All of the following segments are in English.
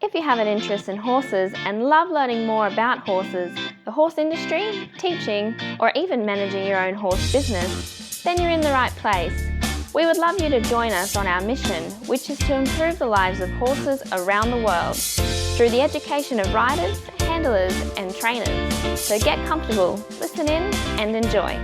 If you have an interest in horses and love learning more about horses, the horse industry, teaching, or even managing your own horse business, then you're in the right place. We would love you to join us on our mission, which is to improve the lives of horses around the world through the education of riders, handlers, and trainers. So get comfortable, listen in, and enjoy.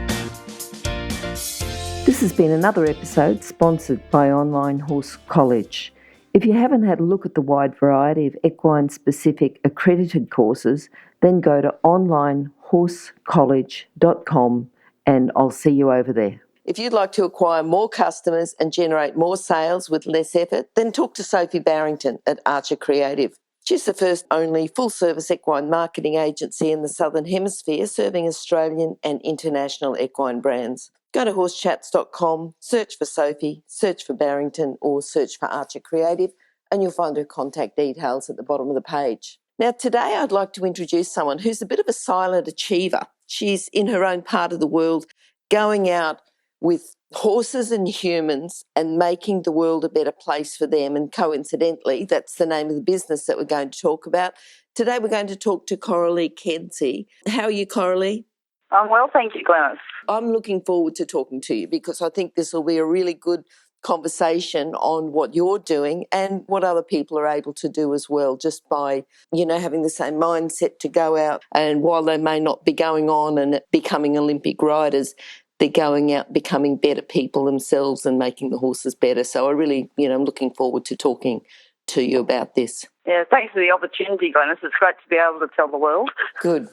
This has been another episode sponsored by Online Horse College. If you haven't had a look at the wide variety of equine-specific accredited courses, then go to onlinehorsecollege.com and I'll see you over there. If you'd like to acquire more customers and generate more sales with less effort, then talk to Sophie Barrington at Archer Creative. She's the first only full-service equine marketing agency in the Southern Hemisphere, serving Australian and international equine brands. Go to horsechats.com, search for Sophie, search for Barrington, or search for Archer Creative, and you'll find her contact details at the bottom of the page. Now, today I'd like to introduce someone who's a bit of a silent achiever. She's in her own part of the world, going out with horses and humans and making the world a better place for them. And coincidentally, that's the name of the business that we're going to talk about. Today we're going to talk to Coralie Kedzlie. How are you, Coralie? I'm well, thank you, Glenys. I'm looking forward to talking to you because I think this will be a really good conversation on what you're doing and what other people are able to do as well, just by, having the same mindset to go out. And while they may not be going on and becoming Olympic riders, they're going out becoming better people themselves and making the horses better. So I really, I'm looking forward to talking to you about this. Yeah, thanks for the opportunity, Glenys. It's great to be able to tell the world. Good.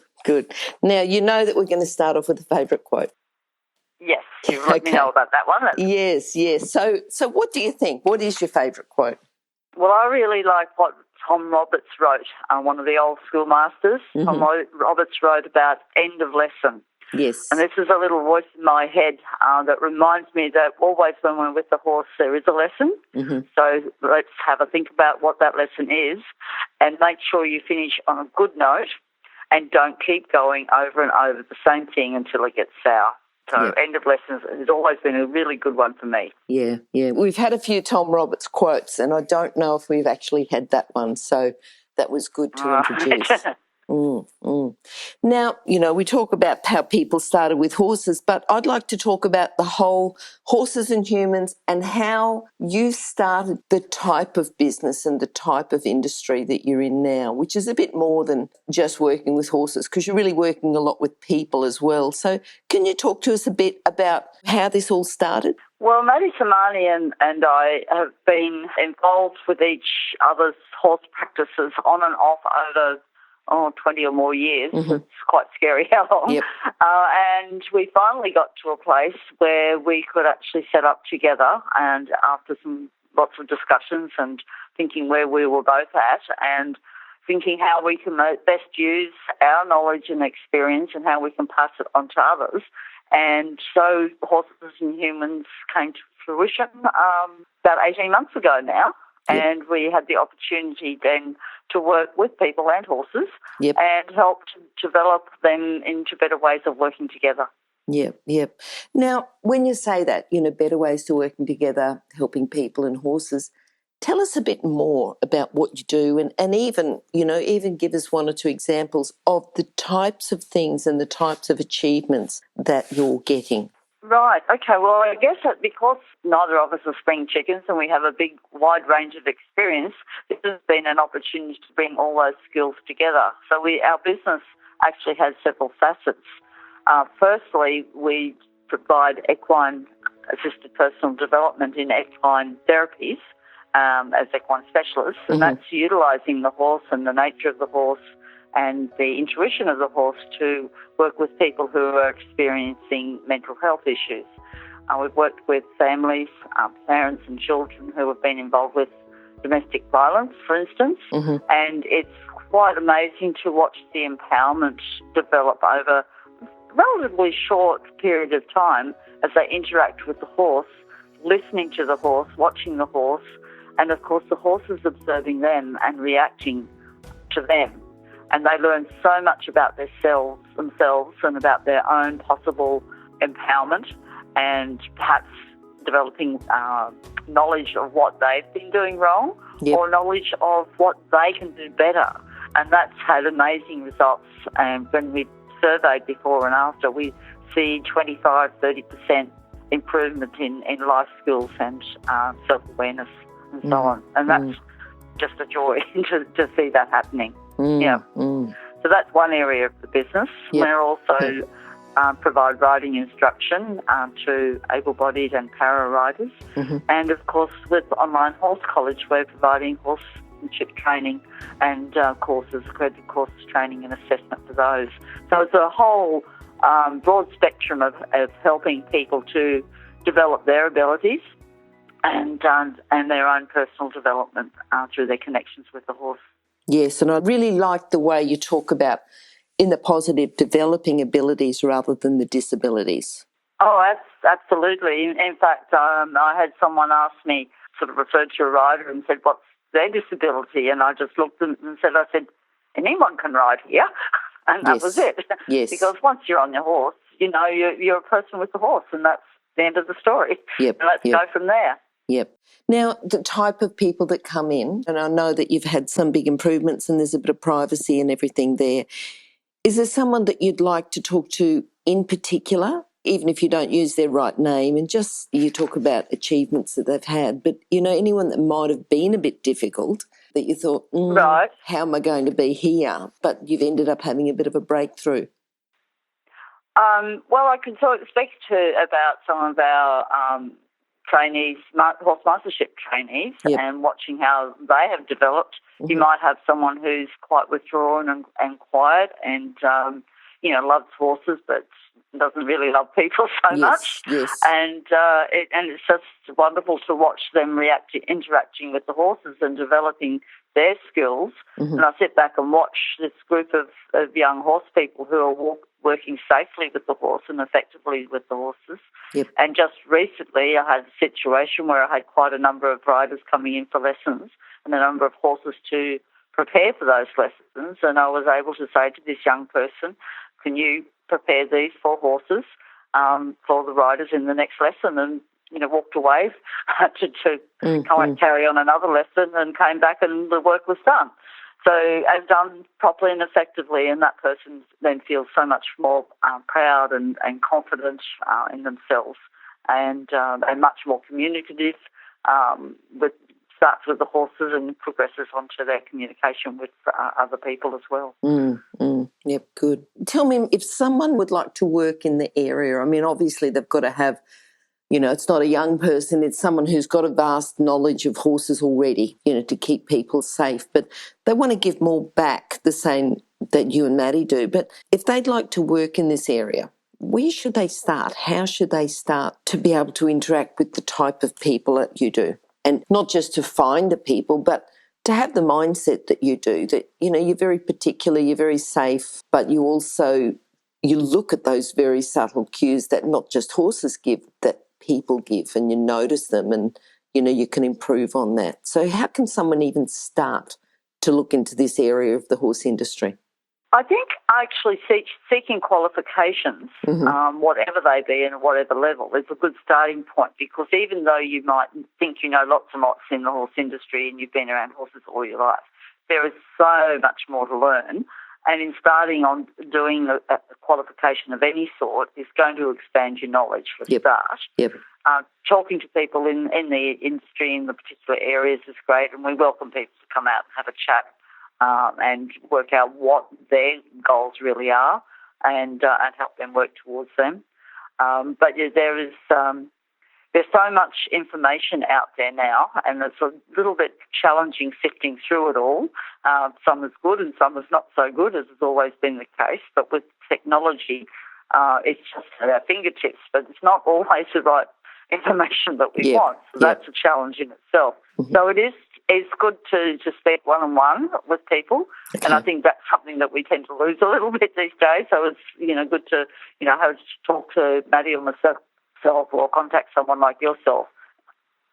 Now, you know that we're going to start off with a favourite quote. Yes, you've let me know about that one. Yes. So what do you think? What is your favourite quote? Well, I really like what Tom Roberts wrote, one of the old schoolmasters. Mm-hmm. Tom Roberts wrote about end of lesson. Yes. And this is a little voice in my head that reminds me that always when we're with the horse there is a lesson. Mm-hmm. So let's have a think about what that lesson is and make sure you finish on a good note and don't keep going over and over the same thing until it gets sour. So end of lessons has always been a really good one for me. Yeah. We've had a few Tom Roberts quotes and I don't know if we've actually had that one, so that was good to introduce. Now, we talk about how people started with horses, but I'd like to talk about the whole horses and humans and how you started the type of business and the type of industry that you're in now, which is a bit more than just working with horses because you're really working a lot with people as well. So can you talk to us a bit about how this all started? Well, Maddie Samani and I have been involved with each other's horse practices on and off over 20 or more years. Mm-hmm. It's quite scary how long. Yep. And we finally got to a place where we could actually set up together, and after lots of discussions and thinking where we were both at and thinking how we can best use our knowledge and experience and how we can pass it on to others. And so Horses and Humans came to fruition about 18 months ago now. Yep. And we had the opportunity then to work with people and horses and help to develop them into better ways of working together. Yep. Now, when you say that, better ways to working together, helping people and horses, tell us a bit more about what you do and even give us one or two examples of the types of things and the types of achievements that you're getting. Right, okay, well, I guess that because neither of us are spring chickens and we have a big, wide range of experience, this has been an opportunity to bring all those skills together. So our business actually has several facets. Firstly, we provide equine-assisted personal development in equine therapies as equine specialists, and that's utilising the horse and the nature of the horse and the intuition of the horse to work with people who are experiencing mental health issues. We've worked with families, parents and children who have been involved with domestic violence, for instance, and it's quite amazing to watch the empowerment develop over a relatively short period of time as they interact with the horse, listening to the horse, watching the horse, and of course the horse is observing them and reacting to them. And they learn so much about themselves and about their own possible empowerment and perhaps developing knowledge of what they've been doing wrong Yep. or knowledge of what they can do better. And that's had amazing results. And when we surveyed before and after, we see 25-30% improvement in life skills and self-awareness and so on. And that's just a joy to see that happening. So that's one area of the business. Yep. We're also provide riding instruction to able-bodied and para-riders. And, of course, with Online Horse College, we're providing horsemanship training and accredited courses training and assessment for those. So it's a whole broad spectrum of helping people to develop their abilities and their own personal development through their connections with the horse. Yes, and I really like the way you talk about, in the positive, developing abilities rather than the disabilities. Oh, absolutely. In fact, I had someone ask me, sort of referred to a rider and said, what's their disability? And I just looked and said, anyone can ride here. And that was it. Yes. Because once you're on your horse, you're a person with the horse, and that's the end of the story. Yep. And let's go from there. Yep. Now, the type of people that come in, and I know that you've had some big improvements and there's a bit of privacy and everything there. Is there someone that you'd like to talk to in particular, even if you don't use their right name, and just you talk about achievements that they've had, but, anyone that might have been a bit difficult that you thought, right, how am I going to be here? But you've ended up having a bit of a breakthrough. Well, I can speak about some of our trainees, horse mastership trainees, and watching how they have developed. You might have someone who's quite withdrawn and quiet and, loves horses but doesn't really love people so much. Yes. And it's just wonderful to watch them interacting with the horses and developing their skills. And I sit back and watch this group of young horse people who are working safely with the horse and effectively with the horses. Yep. And just recently I had a situation where I had quite a number of riders coming in for lessons and a number of horses to prepare for those lessons. And I was able to say to this young person, can you prepare these 4 horses for the riders in the next lesson? And, walked away to carry on another lesson and came back and the work was done. So I've done properly and effectively, and that person then feels so much more proud and confident in themselves, and they're much more communicative. Starts with the horses and progresses onto their communication with other people as well. Yep, good. Tell me, if someone would like to work in the area, I mean, obviously they've got to have, it's not a young person, it's someone who's got a vast knowledge of horses already, to keep people safe. But they want to give more back, the same that you and Maddie do. But if they'd like to work in this area, where should they start? How should they start to be able to interact with the type of people that you do? And not just to find the people, but to have the mindset that you do, that, you're very particular, you're very safe, but you also, you look at those very subtle cues that not just horses give, that people give, and you notice them and, you can improve on that. So how can someone even start to look into this area of the horse industry? I think actually seeking qualifications, whatever they be and whatever level, is a good starting point, because even though you might think you know lots and lots in the horse industry and you've been around horses all your life, there is so much more to learn. And in starting on doing a qualification of any sort is going to expand your knowledge for a start. Yep. Talking to people in the industry in the particular areas is great, and we welcome people to come out and have a chat and work out what their goals really are and help them work towards them. But there's so much information out there now, and it's a little bit challenging sifting through it all. Some is good and some is not so good, as has always been the case. But with technology, it's just at our fingertips, but it's not always the right information that we want. So that's a challenge in itself. So it's good to speak one-on-one with people, and I think that's something that we tend to lose a little bit these days. So it's good to have to talk to Maddie or myself, or contact someone like yourself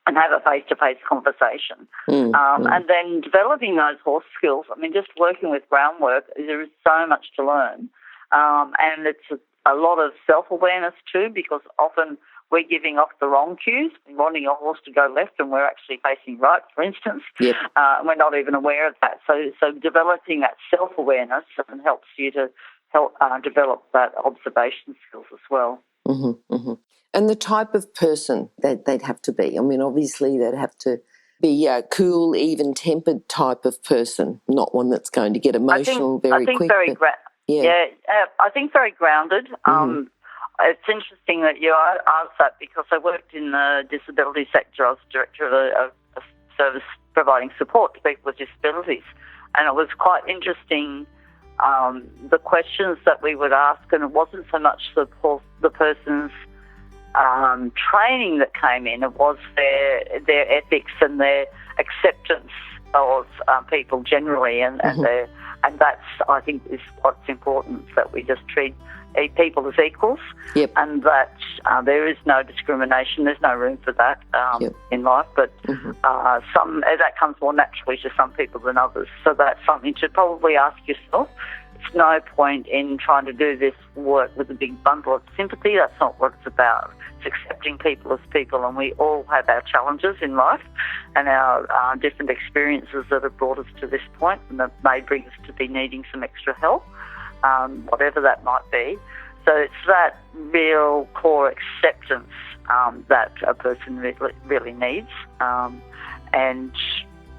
and have a face-to-face conversation. And then developing those horse skills. I mean, just working with groundwork, there is so much to learn, and it's a lot of self-awareness too, because often we're giving off the wrong cues, wanting a horse to go left and we're actually facing right, for instance. Yep. We're not even aware of that. So developing that self-awareness helps you to help develop that observation skills as well. Mm-hmm, mm-hmm. And the type of person that they'd have to be. I mean, obviously they'd have to be a cool, even-tempered type of person, not one that's going to get emotional very quick. I think very grounded. Mm-hmm. It's interesting that you asked that because I worked in the disability sector. I was director of a service providing support to people with disabilities, and it was quite interesting. The questions that we would ask, and it wasn't so much the person's training that came in, it was their ethics and their acceptance of people generally, and that's, I think, is what's important, that we just treat people as equals. Yep. And that there is no discrimination, there's no room for that in life, but that comes more naturally to some people than others. So that's something to probably ask yourself. It's no point in trying to do this work with a big bundle of sympathy. That's not what it's about. It's accepting people as people, and we all have our challenges in life and our different experiences that have brought us to this point and that may bring us to be needing some extra help, whatever that might be. So it's that real core acceptance that a person really needs, and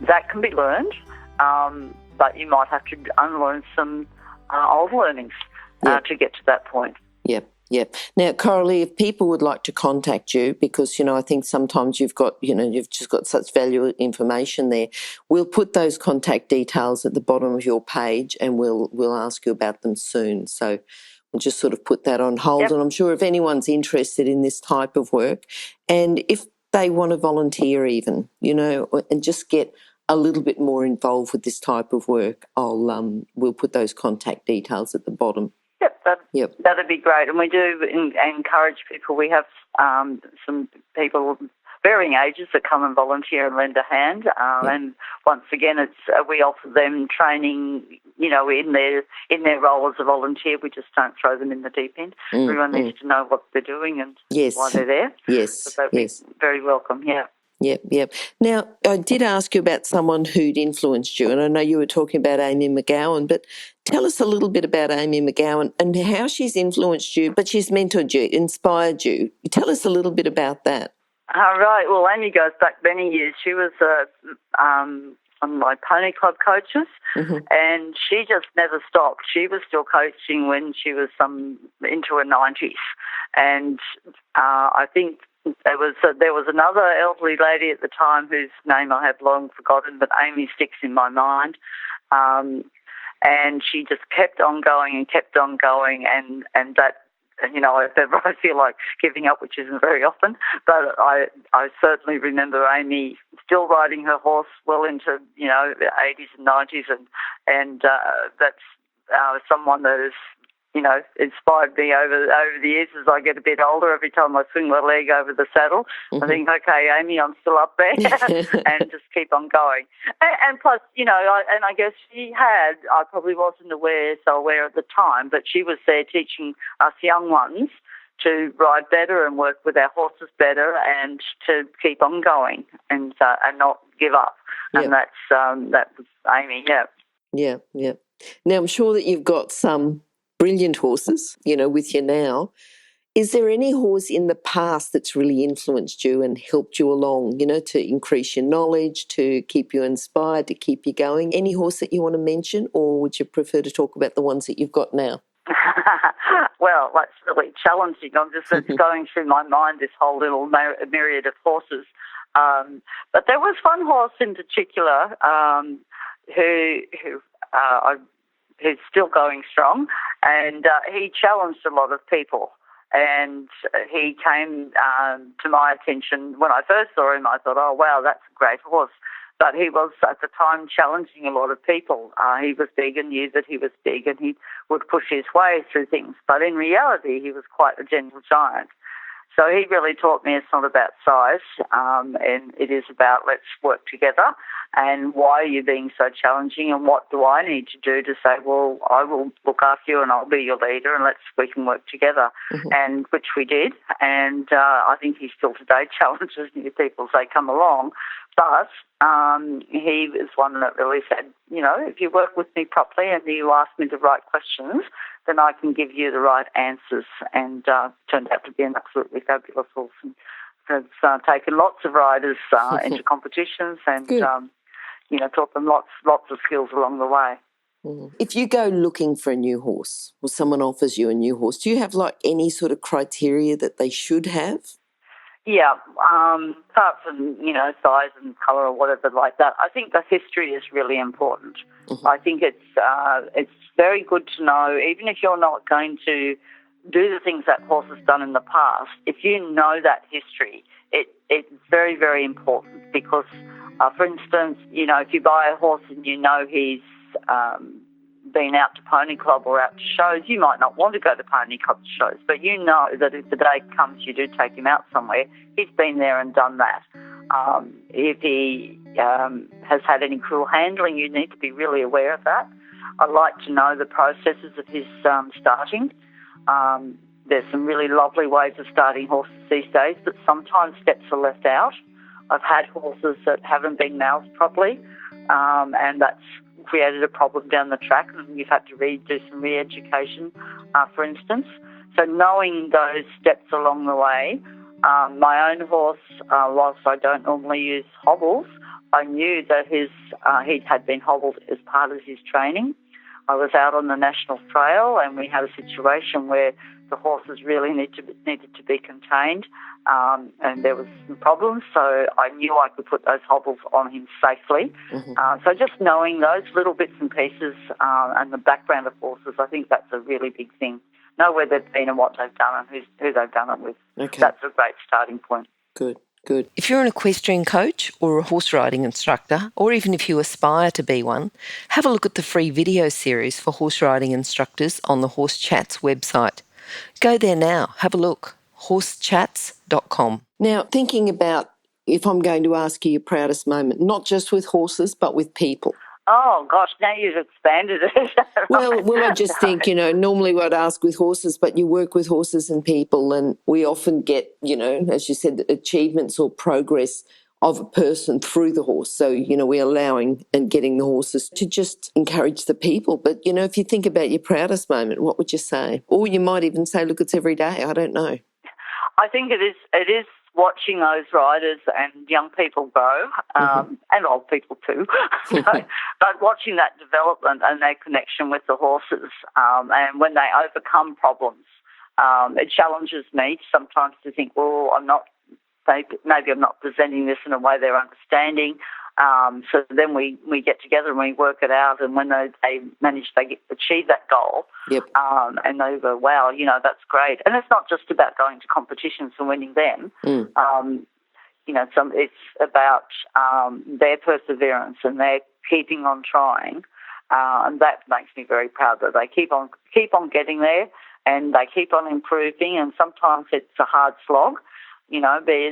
that can be learned, but you might have to unlearn some old learnings to get to that point. Yep. Now, Coralie, if people would like to contact you, because, I think sometimes you've just got such valuable information there, we'll put those contact details at the bottom of your page and we'll ask you about them soon. So we'll just sort of put that on hold. Yep. And I'm sure if anyone's interested in this type of work, and if they want to volunteer even, and just get a little bit more involved with this type of work, we'll put those contact details at the bottom. Yep, that'd be great. And we do encourage people. We have some people varying ages that come and volunteer and lend a hand. And once again, we offer them training, in their role as a volunteer. We just don't throw them in the deep end. Everyone needs to know what they're doing and why they're there. Yes, so that'd be very welcome, Yep. Now, I did ask you about someone who'd influenced you, and I know you were talking about Amy McGowan, but tell us a little bit about Amy McGowan and how she's influenced you, but she's mentored you, inspired you. Tell us a little bit about that. Right. Well, Amy goes back many years. She was one of my pony club coaches, and she just never stopped. She was still coaching when she was into her 90s, and I think there was another elderly lady at the time whose name I have long forgotten, but Amy sticks in my mind. And she just kept on going, and that, if ever I feel like giving up, which isn't very often, but I certainly remember Amy still riding her horse well into, the 80s and 90s, and that's someone that is, inspired me over the years as I get a bit older. Every time I swing my leg over the saddle, I think, okay, Amy, I'm still up there, and just keep on going. And plus, I guess I probably wasn't so aware at the time, but she was there teaching us young ones to ride better and work with our horses better and to keep on going and not give up. And that was Amy, Yeah. Now, I'm sure that you've got some brilliant horses, with you now. Is there any horse in the past that's really influenced you and helped you along, to increase your knowledge, to keep you inspired, to keep you going? Any horse that you want to mention, or would you prefer to talk about the ones that you've got now? Well, that's really challenging. I'm just going through my mind this whole little myriad of horses. But there was one horse in particular who's still going strong, and he challenged a lot of people. And he came to my attention when I first saw him. I thought, oh, wow, that's a great horse. But he was, at the time, challenging a lot of people. He was big and knew that he was big, and he would push his way through things. But in reality, he was quite a gentle giant. So he really taught me it's not about size, and it is about let's work together, and why are you being so challenging, and what do I need to do to say, well, I will look after you and I'll be your leader, and we can work together, and which we did. And I think he still today challenges new people as they come along. But he was one that really said, if you work with me properly and you ask me the right questions, then I can give you the right answers. And turned out to be an absolutely fabulous horse. And has taken lots of riders into competitions and, taught them lots of skills along the way. If you go looking for a new horse or someone offers you a new horse, do you have any sort of criteria that they should have? Yeah, apart from, size and colour or whatever like that, I think the history is really important. I think it's very good to know, even if you're not going to do the things that horse has done in the past, if you know that history, it's very, very important because, for instance, if you buy a horse and he's been out to pony club or out to shows, you might not want to go to pony club shows, but you know that if the day comes you do take him out somewhere, he's been there and done that. If he has had any cruel handling, you need to be really aware of that. I like to know the processes of his starting. There's some really lovely ways of starting horses these days, but sometimes steps are left out. I've had horses that haven't been mouthed properly, and that's created a problem down the track, and you've had to do some re-education, for instance. So knowing those steps along the way, my own horse, whilst I don't normally use hobbles, I knew that he had been hobbled as part of his training. I was out on the National Trail and we had a situation where the horses really needed to be contained, and there was some problems, so I knew I could put those hobbles on him safely. So just knowing those little bits and pieces and the background of horses, I think that's a really big thing. Know where they've been and what they've done and who they've done it with. Okay. That's a great starting point. Good. If you're an equestrian coach or a horse riding instructor, or even if you aspire to be one, have a look at the free video series for horse riding instructors on the Horse Chats website. Go there now, have a look, horsechats.com. Now, thinking about if I'm going to ask you your proudest moment, not just with horses, but with people. Oh, gosh, now you've expanded it. Well, I just think, normally I'd ask with horses, but you work with horses and people, and we often get, as you said, achievements or progress of a person through the horse. So, we're allowing and getting the horses to just encourage the people. But, if you think about your proudest moment, what would you say? Or you might even say, look, it's every day. I don't know. I think it is watching those riders and young people grow, and old people too, but watching that development and their connection with the horses, and when they overcome problems, it challenges me sometimes to think, well, maybe I'm not presenting this in a way they're understanding. So then we get together and we work it out, and when they achieve that goal, and they go, wow, that's great. And it's not just about going to competitions and winning them. It's about their perseverance and their keeping on trying, and that makes me very proud that they keep on getting there and they keep on improving. And sometimes it's a hard slog, be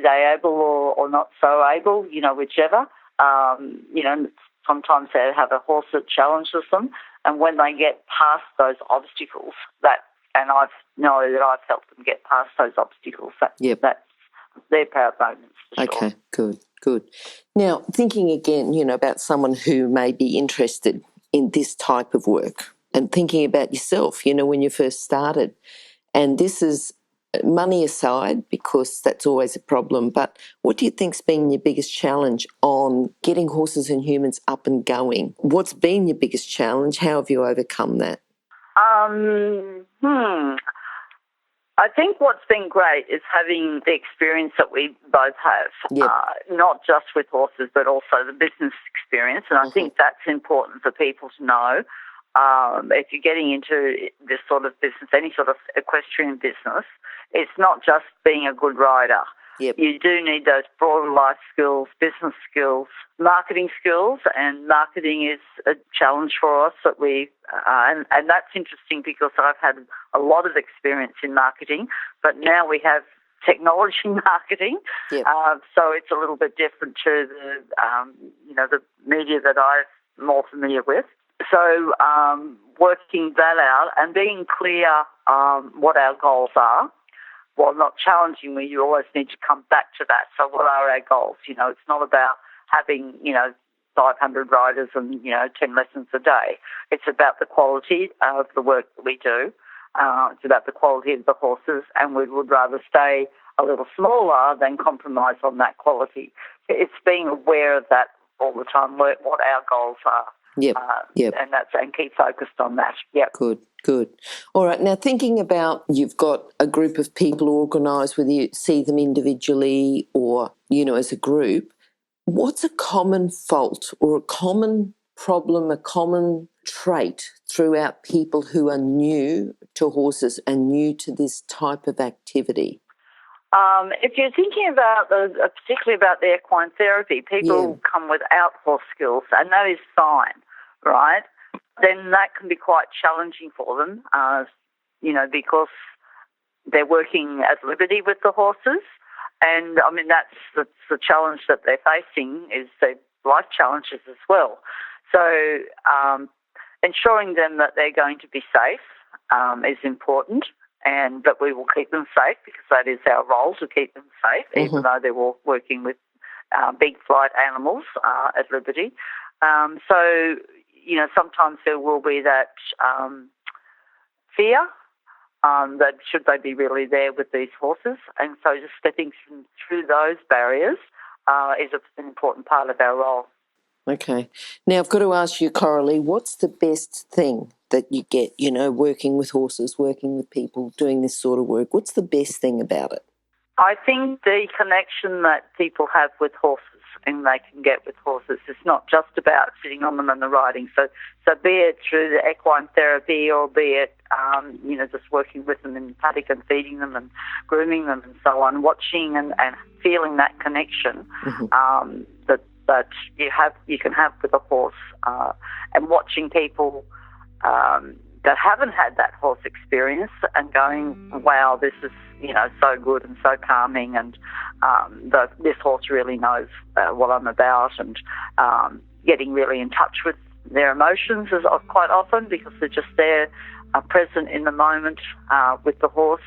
they able or not so able, whichever. Sometimes they have a horse that challenges them, and when they get past those obstacles, and I know that I've helped them get past those obstacles, that's their proud moments. Okay, good. Now, thinking again, about someone who may be interested in this type of work, and thinking about yourself, when you first started, and this is money aside, because that's always a problem, but what do you think's been your biggest challenge on getting horses and humans up and going? What's been your biggest challenge? How have you overcome that? I think what's been great is having the experience that we both have, not just with horses, but also the business experience. And I think that's important for people to know. If you're getting into this sort of business, any sort of equestrian business, it's not just being a good rider. You do need those broader life skills, business skills, marketing skills, and marketing is a challenge for us that and that's interesting because I've had a lot of experience in marketing, but now we have technology marketing. Yep. So it's a little bit different to the media that I'm more familiar with. So working that out and being clear what our goals are, while not challenging me, you always need to come back to that. So what are our goals? It's not about having, 500 riders and, 10 lessons a day. It's about the quality of the work that we do. It's about the quality of the horses, and we would rather stay a little smaller than compromise on that quality. It's being aware of that all the time, what our goals are. Yep. And keep focused on that. Yep. Good. All right. Now, thinking about you've got a group of people organised, whether you see them individually or, as a group, what's a common fault or a common problem, a common trait throughout people who are new to horses and new to this type of activity? If you're thinking about particularly about the equine therapy, people come without horse skills, and that is fine, right? Then that can be quite challenging for them, because they're working at liberty with the horses. And, that's the challenge that they're facing is their life challenges as well. So ensuring them that they're going to be safe is important, and that we will keep them safe because that is our role, to keep them safe, even though they're working with big flight animals at liberty. So, sometimes there will be that fear that should they be really there with these horses. And so just stepping through those barriers is an important part of our role. Okay. Now, I've got to ask you, Coralie, what's the best thing that you get, working with horses, working with people, doing this sort of work? What's the best thing about it? I think the connection that people have with horses and they can get with horses is not just about sitting on them and the riding. So be it through the equine therapy or be it, just working with them in paddock and feeding them and grooming them and so on, watching and feeling that connection that you can have with a horse, and watching people that haven't had that horse experience and going, wow, this is so good and so calming, and this horse really knows what I'm about, and getting really in touch with their emotions is quite often because they're just there, present in the moment with the horse,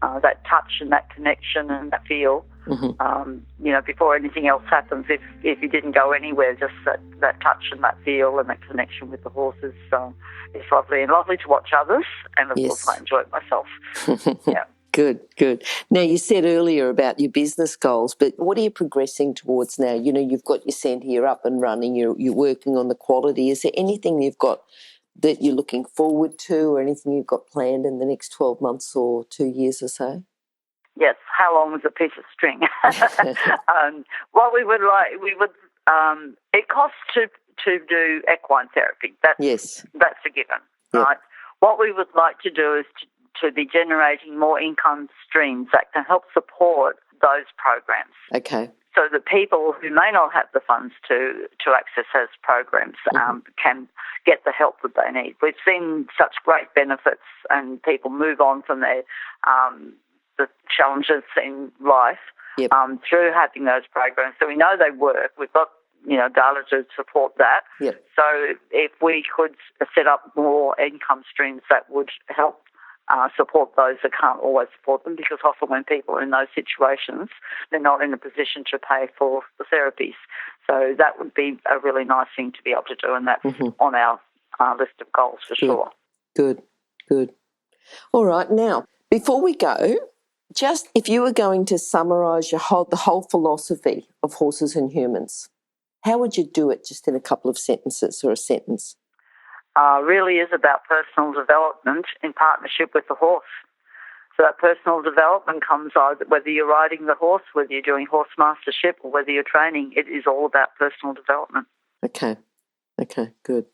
that touch and that connection and that feel. Before anything else happens, if you didn't go anywhere, just that touch and that feel and that connection with the horses, it's lovely, and lovely to watch others, and of course I enjoy it myself. Yeah. Good. Now, you said earlier about your business goals, but what are you progressing towards now? You've got your centre, you're up and running, you're working on the quality. Is there anything you've got that you're looking forward to, or anything you've got planned in the next 12 months or 2 years or so? Yes, how long was a piece of string? What we would it costs to do equine therapy. That's a given, right? What we would like to do is to be generating more income streams that can help support those programs. Okay. So that people who may not have the funds to access those programs can get the help that they need. We've seen such great benefits, and people move on from their the challenges in life through having those programs. So we know they work. We've got data to support that. Yep. So if we could set up more income streams that would help support those that can't always support them, because often when people are in those situations, they're not in a position to pay for the therapies. So that would be a really nice thing to be able to do, and that's on our list of goals for sure. Good. All right, now, before we go, just if you were going to summarise the whole philosophy of Horses and Humans, how would you do it just in a couple of sentences or a sentence? Really is about personal development in partnership with the horse. So that personal development comes either whether you're riding the horse, whether you're doing horse mastership, or whether you're training. It is all about personal development. Okay, good.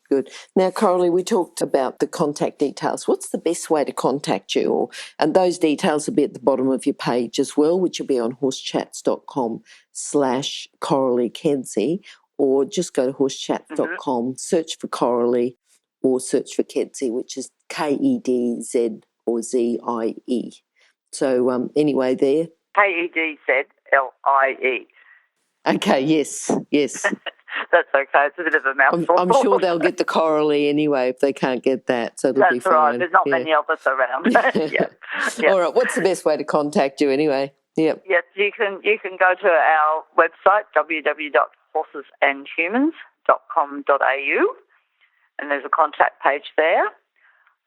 Now, Coralie, we talked about the contact details. What's the best way to contact you? And those details will be at the bottom of your page as well, which will be on horsechats.com/Coralie Kedzlie, or just go to horsechats.com, search for Coralie, or search for Kedzlie, which is Kedz or Zie. So anyway, there Kedzlie. Okay, yes. That's okay. It's a bit of a mouthful. I'm sure they'll get the Coralie anyway if they can't get that, so it'll be fine. That's right. There's not many of us around. Yep. All right. What's the best way to contact you anyway? Yep. Yes, you can go to our website, www.horsesandhumans.com.au, and there's a contact page there,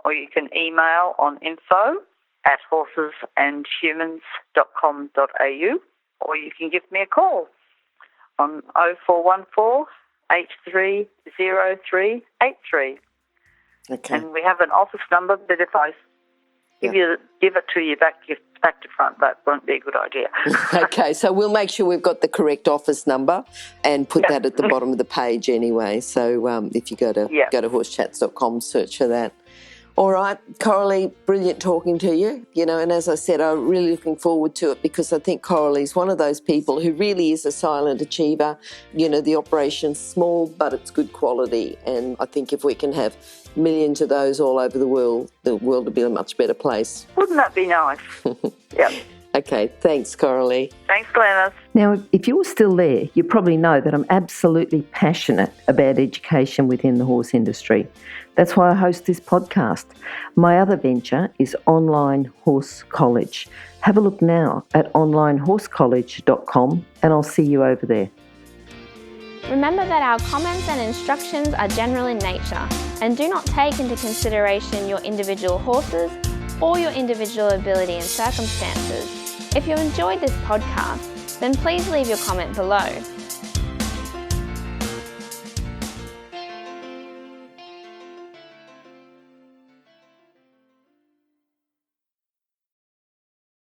or you can email on info@horsesandhumans.com.au, or you can give me a call on 0414 830383. Okay. And we have an office number, but if I give it to you back to front, that won't be a good idea. Okay, so we'll make sure we've got the correct office number and put that at the bottom of the page anyway. So if you go to horsechats.com, search for that. All right, Coralie, brilliant talking to you, and as I said, I'm really looking forward to it because I think Coralie's one of those people who really is a silent achiever. The operation's small, but it's good quality. And I think if we can have millions of those all over the world will be a much better place. Wouldn't that be nice? Yep. Okay, thanks, Coralie. Thanks, Glenys. Now, if you're still there, you probably know that I'm absolutely passionate about education within the horse industry. That's why I host this podcast. My other venture is Online Horse College. Have a look now at onlinehorsecollege.com and I'll see you over there. Remember that our comments and instructions are general in nature and do not take into consideration your individual horses or your individual ability and circumstances. If you enjoyed this podcast, then please leave your comment below.